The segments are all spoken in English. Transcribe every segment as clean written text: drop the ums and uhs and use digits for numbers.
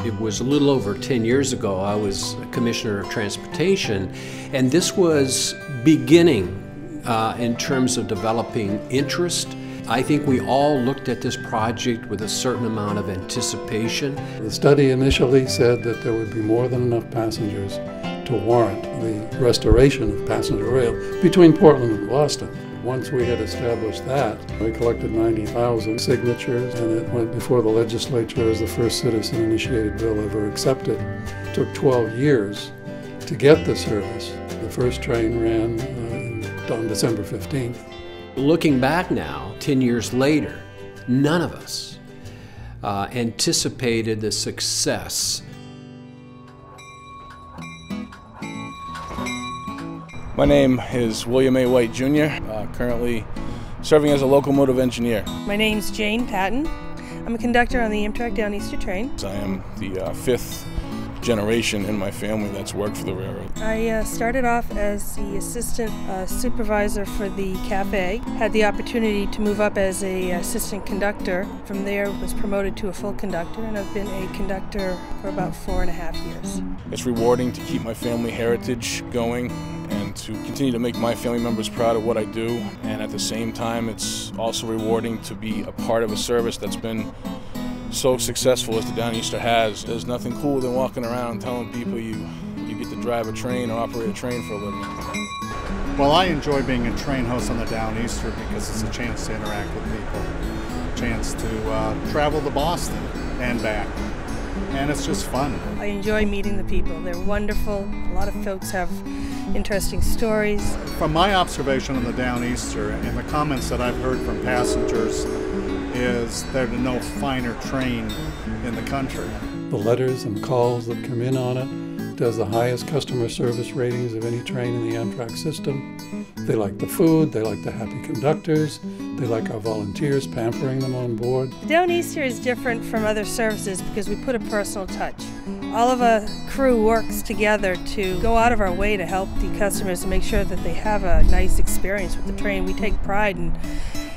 It was a little over 10 years ago. I was Commissioner of Transportation, and this was beginning in terms of developing interest. I think we all looked at this project with a certain amount of anticipation. The study initially said that there would be more than enough passengers to warrant the restoration of passenger rail between Portland and Boston. Once we had established that, we collected 90,000 signatures, and it went before the legislature as the first citizen-initiated bill ever accepted. It took 12 years to get the service. The first train ran on December 15th. Looking back now, 10 years later, none of us anticipated the success. My name is William A. White, Jr., currently serving as a locomotive engineer. My name's Jane Patton. I'm a conductor on the Amtrak Downeaster train. I am the fifth generation in my family that's worked for the railroad. I started off as the assistant supervisor for the cafe. Had the opportunity to move up as an assistant conductor. From there was promoted to a full conductor, and I've been a conductor for about 4.5 years. It's rewarding to keep my family heritage going and to continue to make my family members proud of what I do, and at the same time it's also rewarding to be a part of a service that's been so successful as the Downeaster has. There's nothing cooler than walking around telling people you get to drive a train or operate a train for a living. Well, I enjoy being a train host on the Downeaster because it's a chance to interact with people, a chance to travel to Boston and back, and it's just fun. I enjoy meeting the people. They're wonderful. A lot of folks have interesting stories. From my observation on the Downeaster and the comments that I've heard from passengers is there's no finer train in the country. The letters and calls that come in on it does the highest customer service ratings of any train in the Amtrak system. They like the food, they like the happy conductors, they like our volunteers pampering them on board. The Downeaster is different from other services because we put a personal touch. All of our crew works together to go out of our way to help the customers and make sure that they have a nice experience with the train. We take pride in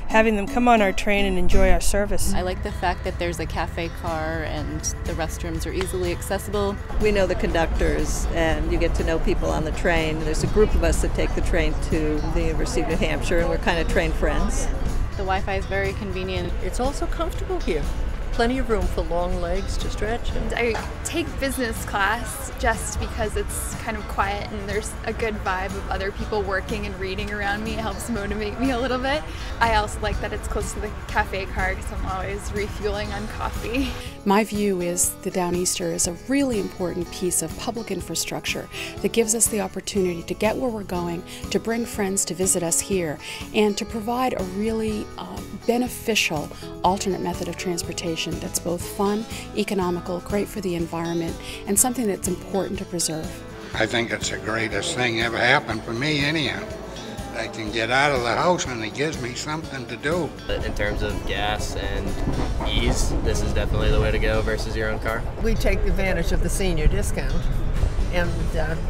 having them come on our train and enjoy our service. I like the fact that there's a cafe car and the restrooms are easily accessible. We know the conductors and you get to know people on the train. There's a group of us that take the train to the University of New Hampshire, and we're kind of train friends. The Wi-Fi is very convenient. It's also comfortable here. Plenty of room for long legs to stretch. I take business class just because it's kind of quiet and there's a good vibe of other people working and reading around me. It helps motivate me a little bit. I also like that it's close to the cafe car because I'm always refueling on coffee. My view is the Downeaster is a really important piece of public infrastructure that gives us the opportunity to get where we're going, to bring friends to visit us here, and to provide a really beneficial alternate method of transportation that's both fun, economical, great for the environment, and something that's important to preserve. I think it's the greatest thing ever happened for me anyhow. I can get out of the house and it gives me something to do. In terms of gas and ease, this is definitely the way to go versus your own car. We take advantage of the senior discount and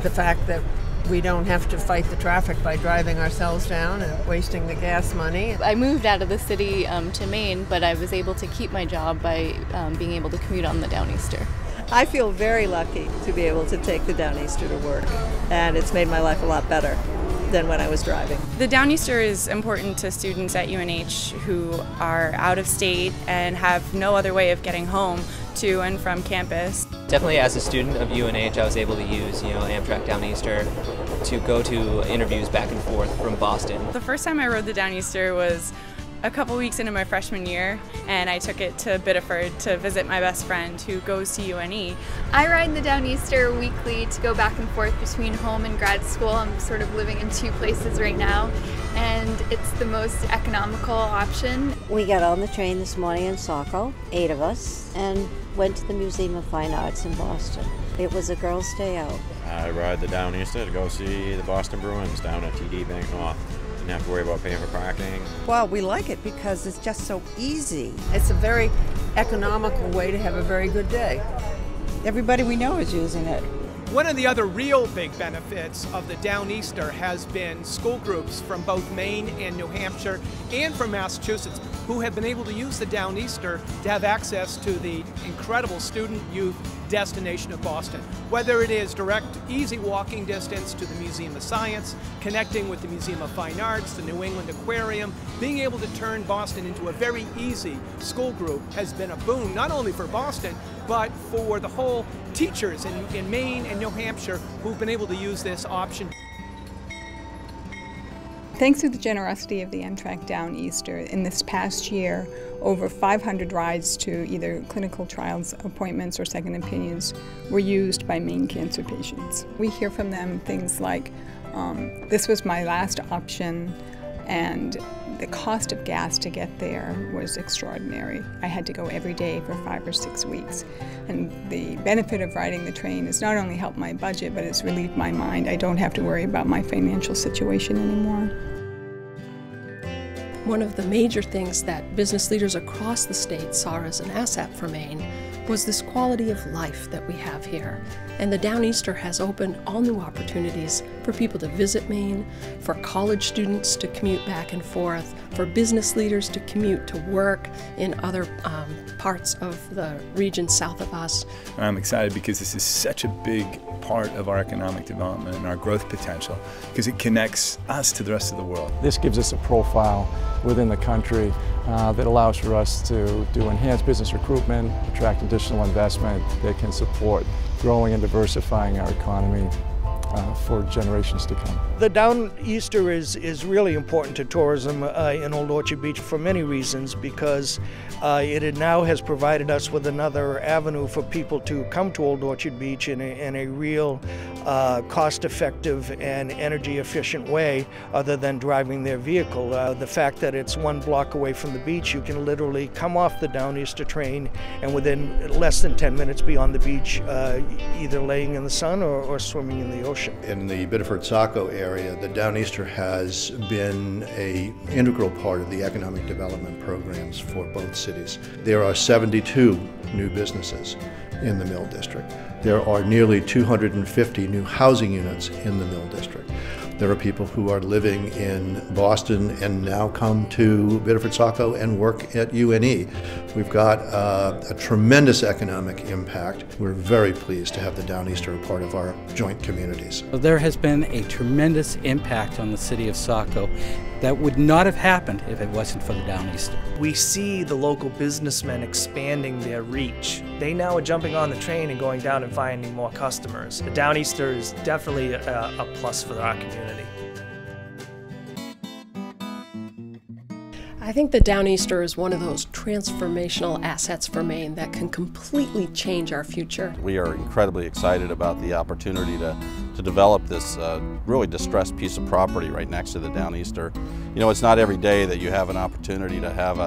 the fact that we don't have to fight the traffic by driving ourselves down and wasting the gas money. I moved out of the city to Maine, but I was able to keep my job by being able to commute on the Downeaster. I feel very lucky to be able to take the Downeaster to work, and it's made my life a lot better than when I was driving. The Downeaster is important to students at UNH who are out of state and have no other way of getting home to and from campus. Definitely as a student of UNH, I was able to use, Amtrak Downeaster to go to interviews back and forth from Boston. The first time I rode the Downeaster was a couple weeks into my freshman year, and I took it to Biddeford to visit my best friend who goes to UNE. I ride the Downeaster weekly to go back and forth between home and grad school. I'm sort of living in two places right now, and it's the most economical option. We got on the train this morning in Saco, 8 of us, and went to the Museum of Fine Arts in Boston. It was a girls' day out. I ride the Downeaster to go see the Boston Bruins down at TD Bank North. Didn't have to worry about paying for parking. Well, we like it because it's just so easy. It's a very economical way to have a very good day. Everybody we know is using it. One of the other real big benefits of the Downeaster has been school groups from both Maine and New Hampshire and from Massachusetts who have been able to use the Downeaster to have access to the incredible student youth destination of Boston. Whether it is direct, easy walking distance to the Museum of Science, connecting with the Museum of Fine Arts, the New England Aquarium, being able to turn Boston into a very easy school group has been a boon, not only for Boston, but for the whole teachers in Maine and New Hampshire who've been able to use this option. Thanks to the generosity of the Amtrak Downeaster, in this past year, over 500 rides to either clinical trials, appointments, or second opinions were used by Maine cancer patients. We hear from them things like, this was my last option, and the cost of gas to get there was extraordinary. I had to go every day for 5 or 6 weeks. And the benefit of riding the train has not only helped my budget, but it's relieved my mind. I don't have to worry about my financial situation anymore. One of the major things that business leaders across the state saw as an asset for Maine was this quality of life that we have here. And the Downeaster has opened all new opportunities for people to visit Maine, for college students to commute back and forth, for business leaders to commute to work in other parts of the region south of us. I'm excited because this is such a big part of our economic development and our growth potential, because it connects us to the rest of the world. This gives us a profile within the country that allows for us to do enhanced business recruitment, attract additional investment that can support growing and diversifying our economy for generations to come. The Downeaster is really important to tourism in Old Orchard Beach for many reasons, because it now has provided us with another avenue for people to come to Old Orchard Beach in a real cost-effective and energy-efficient way other than driving their vehicle. The fact that it's 1 block away from the beach, you can literally come off the Downeaster train and within less than 10 minutes be on the beach, either laying in the sun or swimming in the ocean. In the Biddeford-Saco area, the Downeaster has been an integral part of the economic development programs for both cities. There are 72 new businesses in the Mill District. There are nearly 250 new housing units in the Mill District. There are people who are living in Boston and now come to Biddeford-Saco and work at UNE. We've got a tremendous economic impact. We're very pleased to have the Downeaster a part of our joint communities. There has been a tremendous impact on the city of Saco that would not have happened if it wasn't for the Downeaster. We see the local businessmen expanding their reach. They now are jumping on the train and going down and finding more customers. The Downeaster is definitely a plus for our community. I think the Downeaster is one of those transformational assets for Maine that can completely change our future. We are incredibly excited about the opportunity to develop this really distressed piece of property right next to the Downeaster. You know, it's not every day that you have an opportunity to have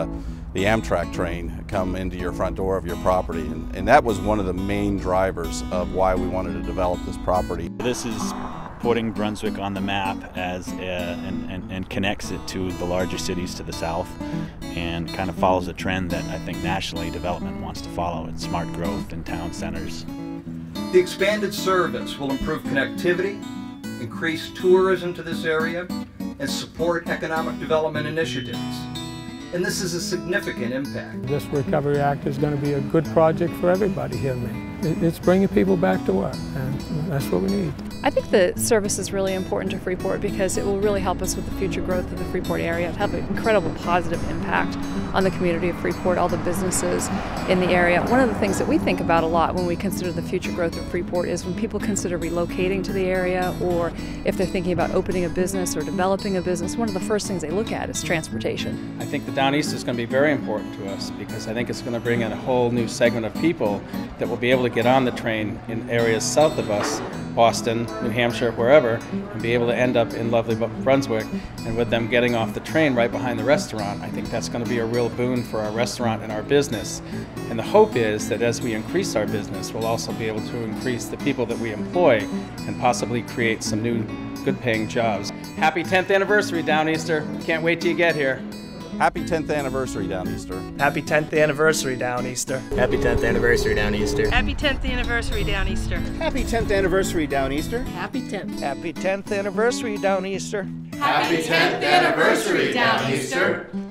the Amtrak train come into your front door of your property, and that was one of the main drivers of why we wanted to develop this property. This is putting Brunswick on the map as and connects it to the larger cities to the south, and kind of follows a trend that I think nationally development wants to follow. It's smart growth in town centers. The expanded service will improve connectivity, increase tourism to this area, and support economic development initiatives. And this is a significant impact. This Recovery Act is going to be a good project for everybody here in Maine. It's bringing people back to work, and that's what we need. I think the service is really important to Freeport because it will really help us with the future growth of the Freeport area. It'll have an incredible positive impact on the community of Freeport, all the businesses in the area. One of the things that we think about a lot when we consider the future growth of Freeport is when people consider relocating to the area, or if they're thinking about opening a business or developing a business, one of the first things they look at is transportation. I think the Downeaster is going to be very important to us because I think it's going to bring in a whole new segment of people that will be able to get on the train in areas south of us, Boston, New Hampshire, wherever, and be able to end up in lovely Brunswick. And with them getting off the train right behind the restaurant, I think that's going to be a real boon for our restaurant and our business. And the hope is that as we increase our business, we'll also be able to increase the people that we employ and possibly create some new good-paying jobs. Happy 10th anniversary, Downeaster. Can't wait till you get here. Happy 10th anniversary, Downeaster. Happy 10th anniversary, Downeaster. Happy 10th anniversary, Downeaster. Happy 10th anniversary, Downeaster. Happy 10th anniversary, Downeaster. Happy 10th. Happy 10th anniversary, Downeaster. Happy 10th anniversary, Downeaster.